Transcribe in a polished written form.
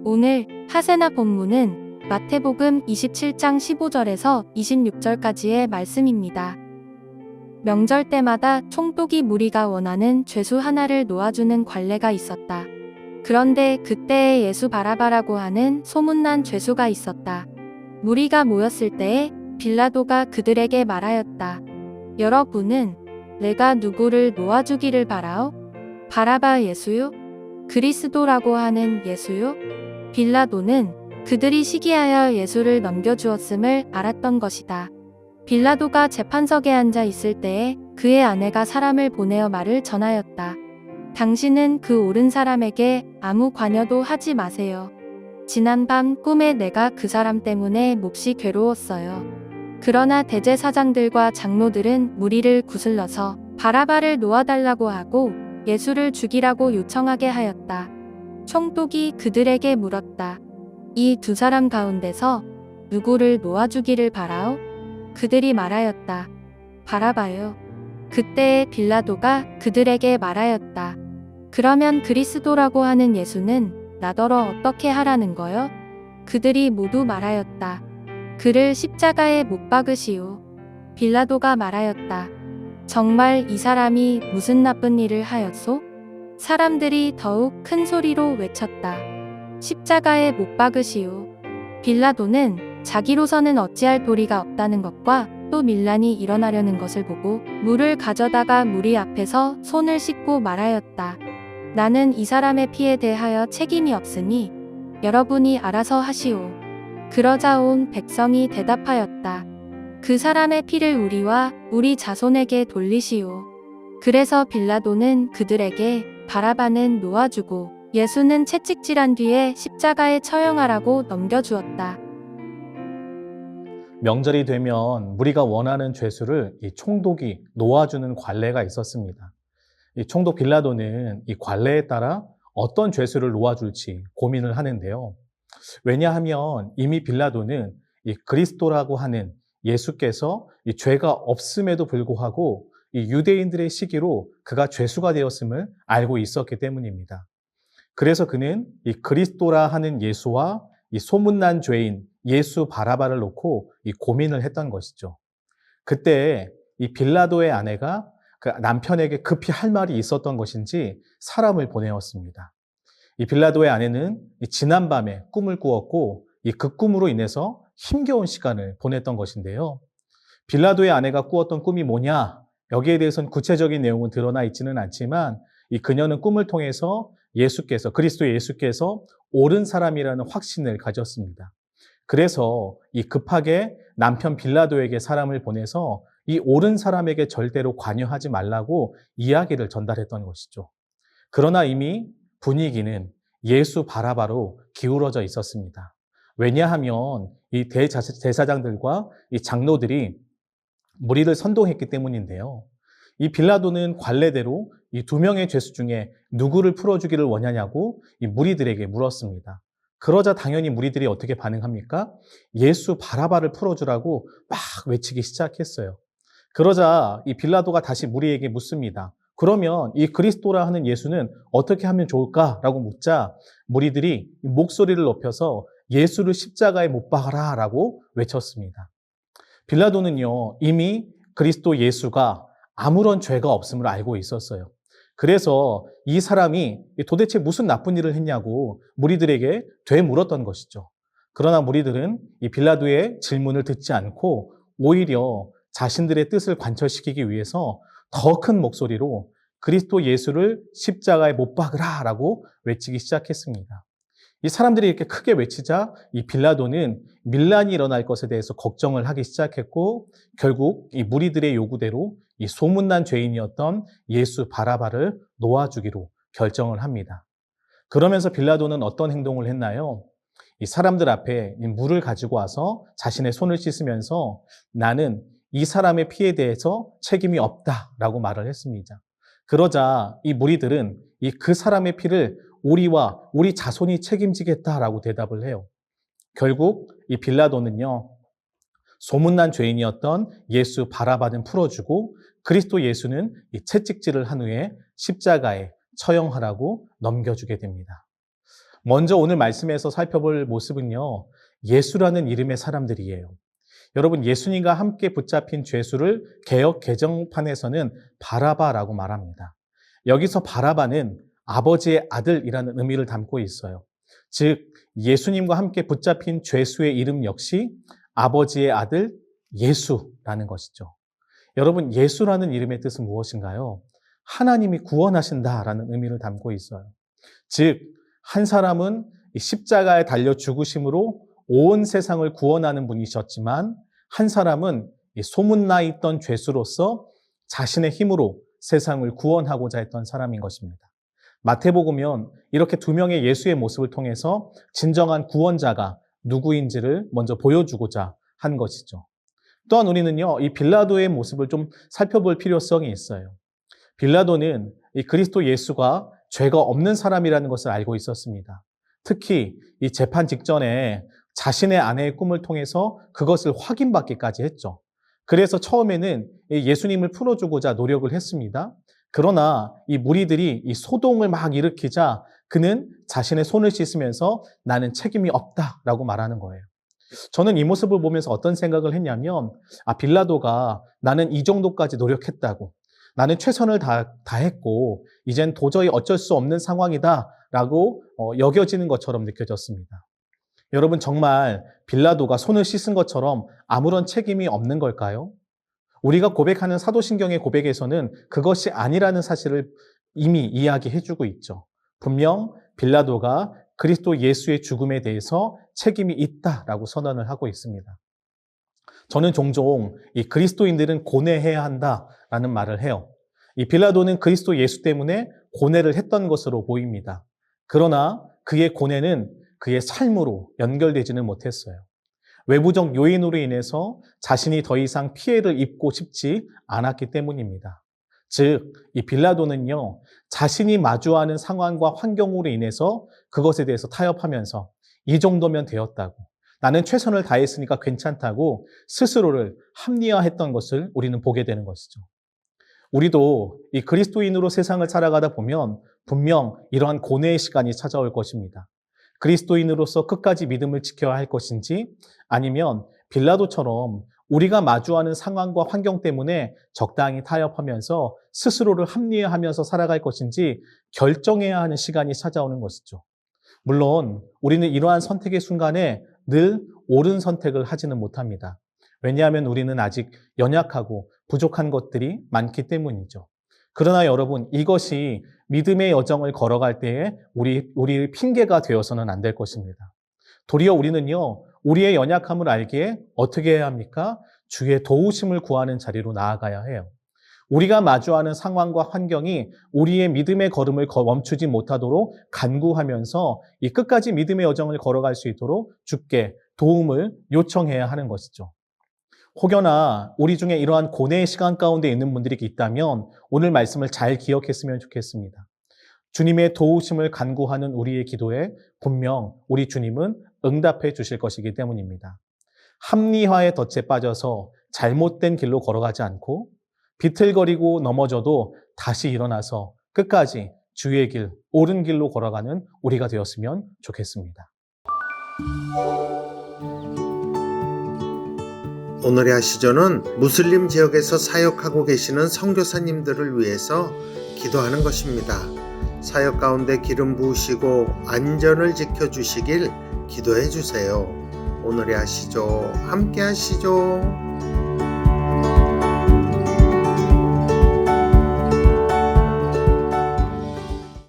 오늘 하세나 본문은 마태복음 27장 15절에서 26절까지의 말씀입니다. 명절 때마다 총독이 무리가 원하는 죄수 하나를 놓아주는 관례가 있었다. 그런데 그때에 예수 바라바라고 하는 소문난 죄수가 있었다. 무리가 모였을 때에 빌라도가 그들에게 말하였다. 여러분은 내가 누구를 놓아주기를 바라오? 바라바 예수요? 그리스도라고 하는 예수요? 빌라도는 그들이 시기하여 예수를 넘겨주었음을 알았던 것이다. 빌라도가 재판석에 앉아 있을 때에 그의 아내가 사람을 보내어 말을 전하였다. 당신은 그 옳은 사람에게 아무 관여도 하지 마세요. 지난밤 꿈에 내가 그 사람 때문에 몹시 괴로웠어요. 그러나 대제사장들과 장로들은 무리를 구슬러서 바라바를 놓아달라고 하고 예수를 죽이라고 요청하게 하였다. 총독이 그들에게 물었다. 이 두 사람 가운데서 누구를 놓아주기를 바라오? 그들이 말하였다. 바라바요. 그때에 빌라도가 그들에게 말하였다. 그러면 그리스도라고 하는 예수는 나더러 어떻게 하라는 거요? 그들이 모두 말하였다. 그를 십자가에 못 박으시오. 빌라도가 말하였다. 정말 이 사람이 무슨 나쁜 일을 하였소? 사람들이 더욱 큰 소리로 외쳤다. 십자가에 못 박으시오. 빌라도는 자기로서는 어찌할 도리가 없다는 것과 또 밀란이 일어나려는 것을 보고 물을 가져다가 무리 앞에서 손을 씻고 말하였다. 나는 이 사람의 피에 대하여 책임이 없으니 여러분이 알아서 하시오. 그러자 온 백성이 대답하였다. 그 사람의 피를 우리와 우리 자손에게 돌리시오. 그래서 빌라도는 그들에게 바라바는 놓아주고 예수는 채찍질한 뒤에 십자가에 처형하라고 넘겨주었다. 명절이 되면 무리가 원하는 죄수를 이 총독이 놓아주는 관례가 있었습니다. 이 총독 빌라도는 이 관례에 따라 어떤 죄수를 놓아줄지 고민을 하는데요. 왜냐하면 이미 빌라도는 이 그리스도라고 하는 예수께서 이 죄가 없음에도 불구하고 이 유대인들의 시기로 그가 죄수가 되었음을 알고 있었기 때문입니다. 그래서 그는 이 그리스도라 하는 예수와 이 소문난 죄인 예수 바라바를 놓고 이 고민을 했던 것이죠. 그때 이 빌라도의 아내가 그 남편에게 급히 할 말이 있었던 것인지 사람을 보내었습니다. 이 빌라도의 아내는 지난밤에 꿈을 꾸었고 그 꿈으로 인해서 힘겨운 시간을 보냈던 것인데요. 빌라도의 아내가 꾸었던 꿈이 뭐냐? 여기에 대해서는 구체적인 내용은 드러나 있지는 않지만 이 그녀는 꿈을 통해서 그리스도 예수께서 옳은 사람이라는 확신을 가졌습니다. 그래서 이 급하게 남편 빌라도에게 사람을 보내서 이 옳은 사람에게 절대로 관여하지 말라고 이야기를 전달했던 것이죠. 그러나 이미 분위기는 예수 바라바로 기울어져 있었습니다. 왜냐하면 이 대제사장들과 이 장로들이 무리를 선동했기 때문인데요. 이 빌라도는 관례대로 이 두 명의 죄수 중에 누구를 풀어주기를 원하냐고 이 무리들에게 물었습니다. 그러자 당연히 무리들이 어떻게 반응합니까? 예수 바라바를 풀어주라고 막 외치기 시작했어요. 그러자 이 빌라도가 다시 무리에게 묻습니다. 그러면 이 그리스도라 하는 예수는 어떻게 하면 좋을까라고 묻자 무리들이 목소리를 높여서 예수를 십자가에 못 박아라 라고 외쳤습니다. 빌라도는요, 이미 그리스도 예수가 아무런 죄가 없음을 알고 있었어요. 그래서 이 사람이 도대체 무슨 나쁜 일을 했냐고 무리들에게 되물었던 것이죠. 그러나 무리들은 이 빌라도의 질문을 듣지 않고 오히려 자신들의 뜻을 관철시키기 위해서 더 큰 목소리로 그리스도 예수를 십자가에 못 박으라 라고 외치기 시작했습니다. 이 사람들이 이렇게 크게 외치자 이 빌라도는 밀란이 일어날 것에 대해서 걱정을 하기 시작했고 결국 이 무리들의 요구대로 이 소문난 죄인이었던 예수 바라바를 놓아주기로 결정을 합니다. 그러면서 빌라도는 어떤 행동을 했나요? 이 사람들 앞에 물을 가지고 와서 자신의 손을 씻으면서 나는 이 사람의 피에 대해서 책임이 없다라고 말을 했습니다. 그러자 이 무리들은 그 사람의 피를 우리와 우리 자손이 책임지겠다라고 대답을 해요. 결국 이 빌라도는요, 소문난 죄인이었던 예수 바라바는 풀어주고 그리스도 예수는 이 채찍질을 한 후에 십자가에 처형하라고 넘겨주게 됩니다. 먼저 오늘 말씀에서 살펴볼 모습은요, 예수라는 이름의 사람들이에요. 여러분, 예수님과 함께 붙잡힌 죄수를 개역 개정판에서는 바라바라고 말합니다. 여기서 바라바는 아버지의 아들이라는 의미를 담고 있어요. 즉, 예수님과 함께 붙잡힌 죄수의 이름 역시 아버지의 아들 예수라는 것이죠. 여러분, 예수라는 이름의 뜻은 무엇인가요? 하나님이 구원하신다라는 의미를 담고 있어요. 즉, 한 사람은 십자가에 달려 죽으심으로 온 세상을 구원하는 분이셨지만, 한 사람은 소문나 있던 죄수로서 자신의 힘으로 세상을 구원하고자 했던 사람인 것입니다. 마태복음은 이렇게 두 명의 예수의 모습을 통해서 진정한 구원자가 누구인지를 먼저 보여주고자 한 것이죠. 또한 우리는요, 이 빌라도의 모습을 좀 살펴볼 필요성이 있어요. 빌라도는 이 그리스도 예수가 죄가 없는 사람이라는 것을 알고 있었습니다. 특히 이 재판 직전에 자신의 아내의 꿈을 통해서 그것을 확인받기까지 했죠. 그래서 처음에는 예수님을 풀어주고자 노력을 했습니다. 그러나 이 무리들이 이 소동을 막 일으키자 그는 자신의 손을 씻으면서 나는 책임이 없다라고 말하는 거예요. 저는 이 모습을 보면서 어떤 생각을 했냐면, 빌라도가 나는 이 정도까지 노력했다고, 나는 최선을 다했고 이젠 도저히 어쩔 수 없는 상황이다라고 여겨지는 것처럼 느껴졌습니다. 여러분, 정말 빌라도가 손을 씻은 것처럼 아무런 책임이 없는 걸까요? 우리가 고백하는 사도신경의 고백에서는 그것이 아니라는 사실을 이미 이야기해주고 있죠. 분명 빌라도가 그리스도 예수의 죽음에 대해서 책임이 있다라고 선언을 하고 있습니다. 저는 종종 이 그리스도인들은 고뇌해야 한다라는 말을 해요. 이 빌라도는 그리스도 예수 때문에 고뇌를 했던 것으로 보입니다. 그러나 그의 고뇌는 그의 삶으로 연결되지는 못했어요. 외부적 요인으로 인해서 자신이 더 이상 피해를 입고 싶지 않았기 때문입니다. 즉, 이 빌라도는요, 자신이 마주하는 상황과 환경으로 인해서 그것에 대해서 타협하면서 이 정도면 되었다고, 나는 최선을 다했으니까 괜찮다고 스스로를 합리화했던 것을 우리는 보게 되는 것이죠. 우리도 이 그리스도인으로 세상을 살아가다 보면 분명 이러한 고뇌의 시간이 찾아올 것입니다. 그리스도인으로서 끝까지 믿음을 지켜야 할 것인지, 아니면 빌라도처럼 우리가 마주하는 상황과 환경 때문에 적당히 타협하면서 스스로를 합리화하면서 살아갈 것인지 결정해야 하는 시간이 찾아오는 것이죠. 물론 우리는 이러한 선택의 순간에 늘 옳은 선택을 하지는 못합니다. 왜냐하면 우리는 아직 연약하고 부족한 것들이 많기 때문이죠. 그러나 여러분, 이것이 믿음의 여정을 걸어갈 때에 우리 핑계가 되어서는 안 될 것입니다. 도리어 우리는요, 우리의 연약함을 알기에 어떻게 해야 합니까? 주의 도우심을 구하는 자리로 나아가야 해요. 우리가 마주하는 상황과 환경이 우리의 믿음의 걸음을 멈추지 못하도록 간구하면서 이 끝까지 믿음의 여정을 걸어갈 수 있도록 주께 도움을 요청해야 하는 것이죠. 혹여나 우리 중에 이러한 고뇌의 시간 가운데 있는 분들이 있다면 오늘 말씀을 잘 기억했으면 좋겠습니다. 주님의 도우심을 간구하는 우리의 기도에 분명 우리 주님은 응답해 주실 것이기 때문입니다. 합리화의 덫에 빠져서 잘못된 길로 걸어가지 않고 비틀거리고 넘어져도 다시 일어나서 끝까지 주의 길, 옳은 길로 걸어가는 우리가 되었으면 좋겠습니다. 오늘의 아시조는 무슬림 지역에서 사역하고 계시는 선교사님들을 위해서 기도하는 것입니다. 사역 가운데 기름 부으시고 안전을 지켜주시길 기도해 주세요. 오늘의 아시조 함께 하시죠.